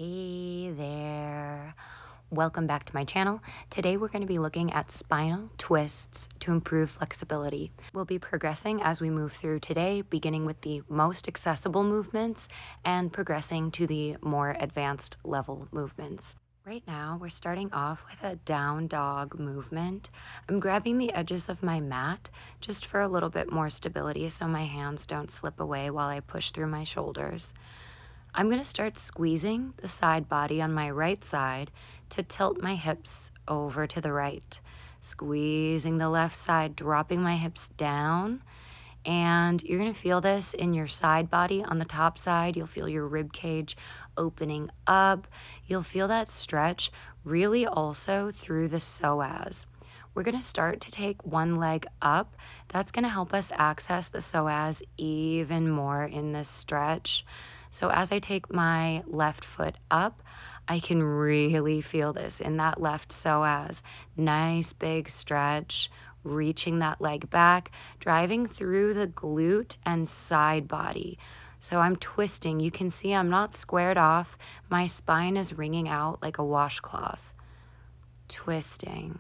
Hey there. Welcome back to my channel. Today we're going to be looking at spinal twists to improve flexibility. We'll be progressing as we move through today, beginning with the most accessible movements and progressing to the more advanced level movements. Right now, we're starting off with a down dog movement. I'm grabbing the edges of my mat just for a little bit more stability so my hands don't slip away while I push through my shoulders. I'm going to start squeezing the side body on my right side to tilt my hips over to the right. Squeezing the left side, dropping my hips down. And you're going to feel this in your side body on the top side. You'll feel your rib cage opening up. You'll feel that stretch really also through the psoas. We're going to start to take one leg up. That's going to help us access the psoas even more in this stretch. So as I take my left foot up, I can really feel this in that left psoas. Nice big stretch, reaching that leg back, driving through the glute and side body. So I'm twisting. You can see I'm not squared off. My spine is wringing out like a washcloth. Twisting.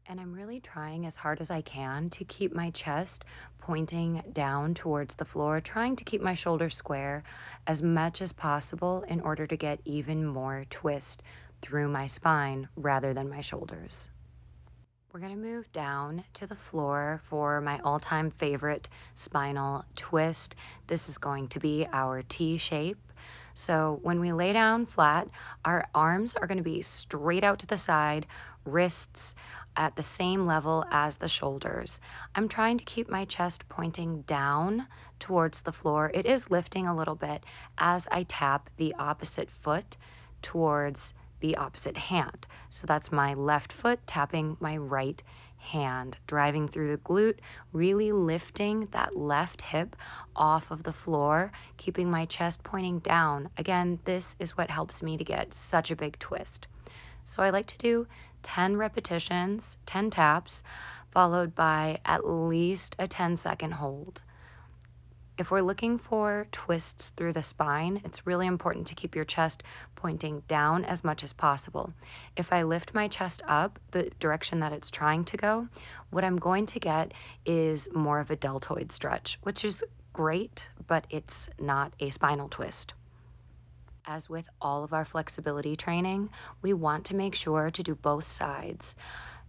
And I'm really trying as hard as I can to keep my chest pointing down towards the floor, trying to keep my shoulders square as much as possible in order to get even more twist through my spine rather than my shoulders. We're going to move down to the floor for my all-time favorite spinal twist. This is going to be our T shape. So when we lay down flat, our arms are going to be straight out to the side, wrists at the same level as the shoulders. I'm trying to keep my chest pointing down towards the floor. It is lifting a little bit as I tap the opposite foot towards the opposite hand. So that's my left foot tapping my right hand, driving through the glute, really lifting that left hip off of the floor, keeping my chest pointing down. Again, this is what helps me to get such a big twist. So I like to do 10 repetitions, 10 taps, followed by at least a 10-second hold. If we're looking for twists through the spine, it's really important to keep your chest pointing down as much as possible. If I lift my chest up the direction that it's trying to go, what I'm going to get is more of a deltoid stretch, which is great, but it's not a spinal twist. As with all of our flexibility training, we want to make sure to do both sides.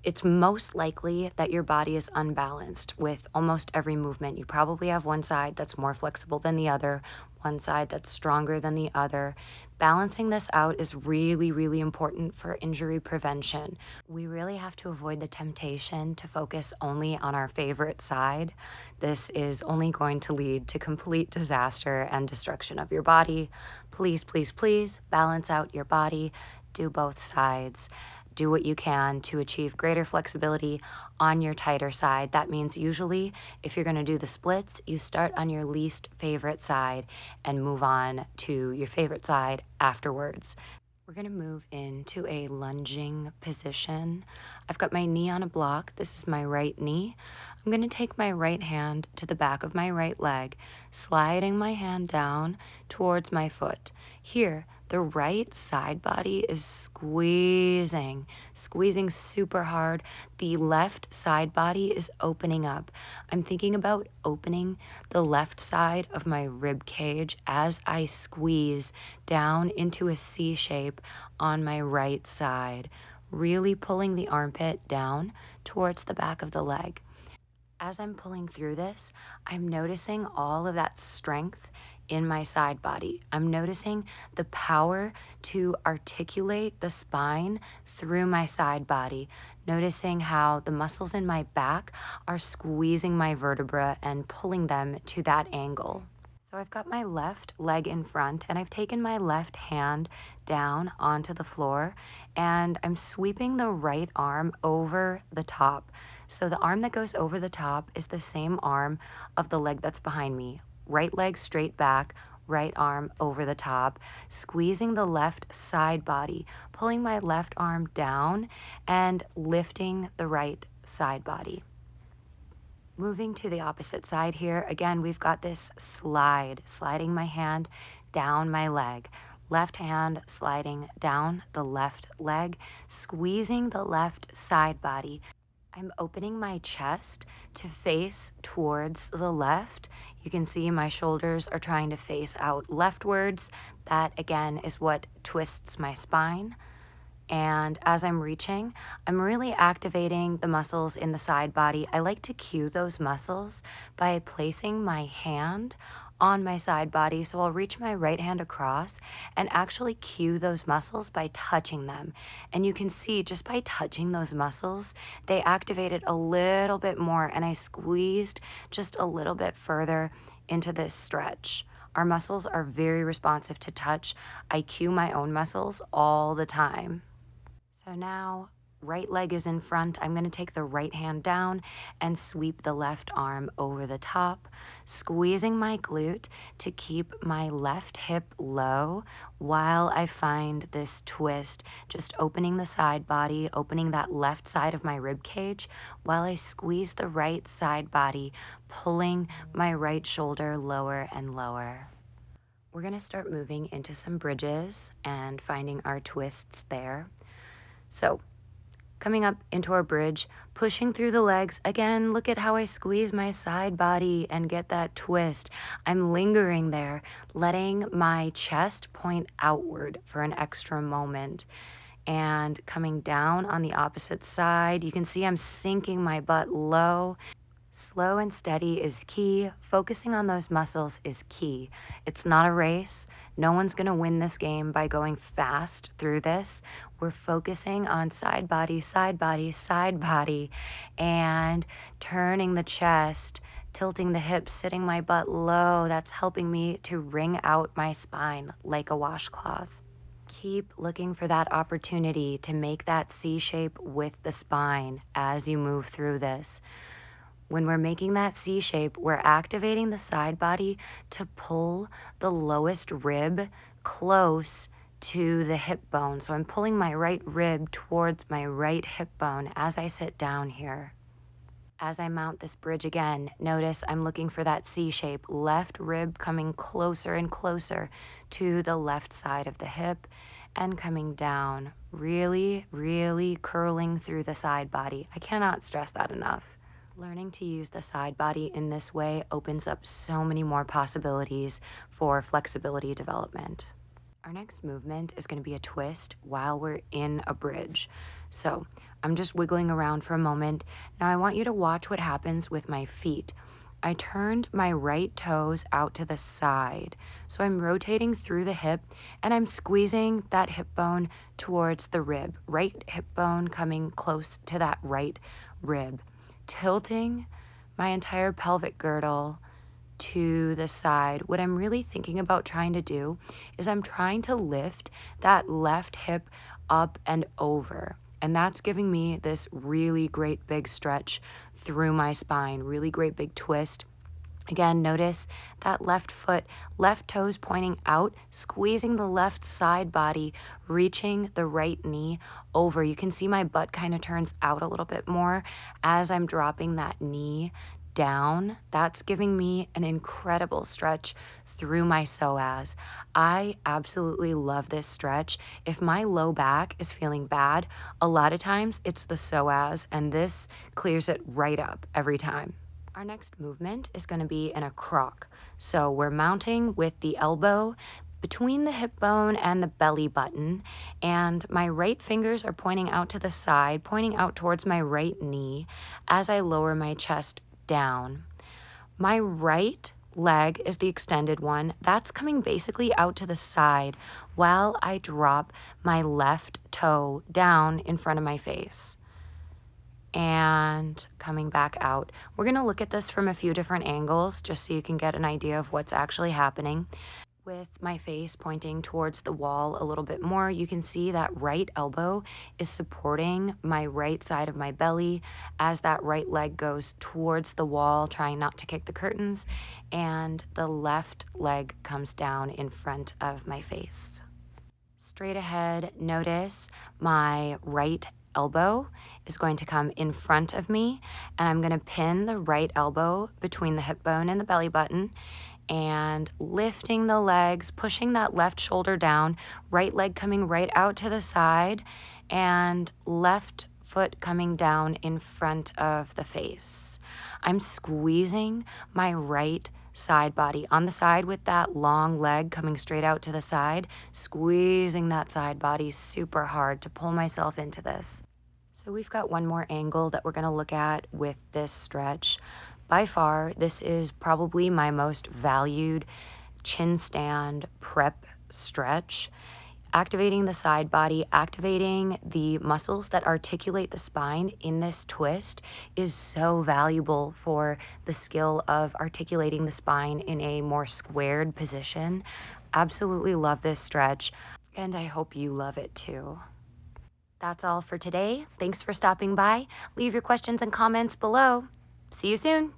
It's most likely that your body is unbalanced with almost every movement. You probably have one side that's more flexible than the other, one side that's stronger than the other. Balancing this out is really, really important for injury prevention. We really have to avoid the temptation to focus only on our favorite side. This is only going to lead to complete disaster and destruction of your body. Please, please, please balance out your body. Do both sides. Do what you can to achieve greater flexibility on your tighter side. That means usually if you're going to do the splits, you start on your least favorite side and move on to your favorite side afterwards. We're going to move into a lunging position. I've got my knee on a block. This is my right knee. I'm going to take my right hand to the back of my right leg, sliding my hand down towards my foot. Here, the right side body is squeezing super hard. The left side body is opening up. I'm thinking about opening the left side of my rib cage as I squeeze down into a C shape on my right side, really pulling the armpit down towards the back of the leg. As I'm pulling through this, I'm noticing all of that strength in my side body. I'm noticing the power to articulate the spine through my side body, noticing how the muscles in my back are squeezing my vertebra and pulling them to that angle. So I've got my left leg in front and I've taken my left hand down onto the floor and I'm sweeping the right arm over the top. So the arm that goes over the top is the same arm of the leg that's behind me. Right leg straight back, right arm over the top, squeezing the left side body, pulling my left arm down and lifting the right side body. Moving to the opposite side here, again, we've got this sliding my hand down my leg, Left hand sliding down the left leg, squeezing the left side body. I'm opening my chest to face towards the left. You can see my shoulders are trying to face out leftwards. That again is what twists my spine. And as I'm reaching, I'm really activating the muscles in the side body. I like to cue those muscles by placing my hand on my side body. So I'll reach my right hand across and actually cue those muscles by touching them. And you can see just by touching those muscles, they activated a little bit more, and I squeezed just a little bit further into this stretch. Our muscles are very responsive to touch. I cue my own muscles all the time. So now, right leg is in front. I'm going to take the right hand down and sweep the left arm over the top, squeezing my glute to keep my left hip low while I find this twist, just opening the side body, opening that left side of my rib cage while I squeeze the right side body, pulling my right shoulder lower and lower. We're going to start moving into some bridges and finding our twists there. So, coming up into our bridge, pushing through the legs. Again, look at how I squeeze my side body and get that twist. I'm lingering there, letting my chest point outward for an extra moment. And coming down on the opposite side, you can see I'm sinking my butt low. Slow and steady is key. Focusing on those muscles is key. It's not a race. No one's going to win this game by going fast through this. We're focusing on side body, side body, side body, and turning the chest, tilting the hips, sitting my butt low. That's helping me to wring out my spine like a washcloth. Keep looking for that opportunity to make that C shape with the spine as you move through this. When we're making that C shape, we're activating the side body to pull the lowest rib close to the hip bone. So I'm pulling my right rib towards my right hip bone as I sit down here. As I mount this bridge again, notice I'm looking for that C shape, left rib coming closer and closer to the left side of the hip and coming down, really, really curling through the side body. I cannot stress that enough. Learning to use the side body in this way opens up so many more possibilities for flexibility development. Our next movement is going to be a twist while we're in a bridge. So I'm just wiggling around for a moment. Now I want you to watch what happens with my feet. I turned my right toes out to the side. So I'm rotating through the hip and I'm squeezing that hip bone towards the rib. Right hip bone coming close to that right rib. Tilting my entire pelvic girdle to the side. What I'm really thinking about trying to do is I'm trying to lift that left hip up and over. And that's giving me this really great big stretch through my spine, really great big twist. Again, notice that left foot, left toes pointing out, squeezing the left side body, reaching the right knee over. You can see my butt kind of turns out a little bit more as I'm dropping that knee down. That's giving me an incredible stretch through my psoas. I absolutely love this stretch. If my low back is feeling bad, a lot of times it's the psoas, and this clears it right up every time. Our next movement is going to be in a crock. So we're mounting with the elbow between the hip bone and the belly button, and my right fingers are pointing out to the side, pointing out towards my right knee as I lower my chest down. My right leg is the extended one. That's coming basically out to the side while I drop my left toe down in front of my face. And coming back out. We're going to look at this from a few different angles just so you can get an idea of what's actually happening. With my face pointing towards the wall a little bit more, you can see that right elbow is supporting my right side of my belly as that right leg goes towards the wall, trying not to kick the curtains, and the left leg comes down in front of my face. Straight ahead, notice my right elbow is going to come in front of me, and I'm going to pin the right elbow between the hip bone and the belly button, and lifting the legs, pushing that left shoulder down, right leg coming right out to the side, and left foot coming down in front of the face. I'm squeezing my right side body on the side with that long leg coming straight out to the side, squeezing that side body super hard to pull myself into this. So we've got one more angle that we're going to look at with this stretch. By far, this is probably my most valued chin stand prep stretch. Activating the side body, activating the muscles that articulate the spine in this twist is so valuable for the skill of articulating the spine in a more squared position. Absolutely love this stretch, and I hope you love it too. That's all for today. Thanks for stopping by. Leave your questions and comments below. See you soon.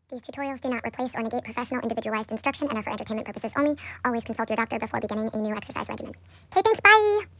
These tutorials do not replace or negate professional individualized instruction and are for entertainment purposes only. Always consult your doctor before beginning a new exercise regimen. Okay, thanks, bye!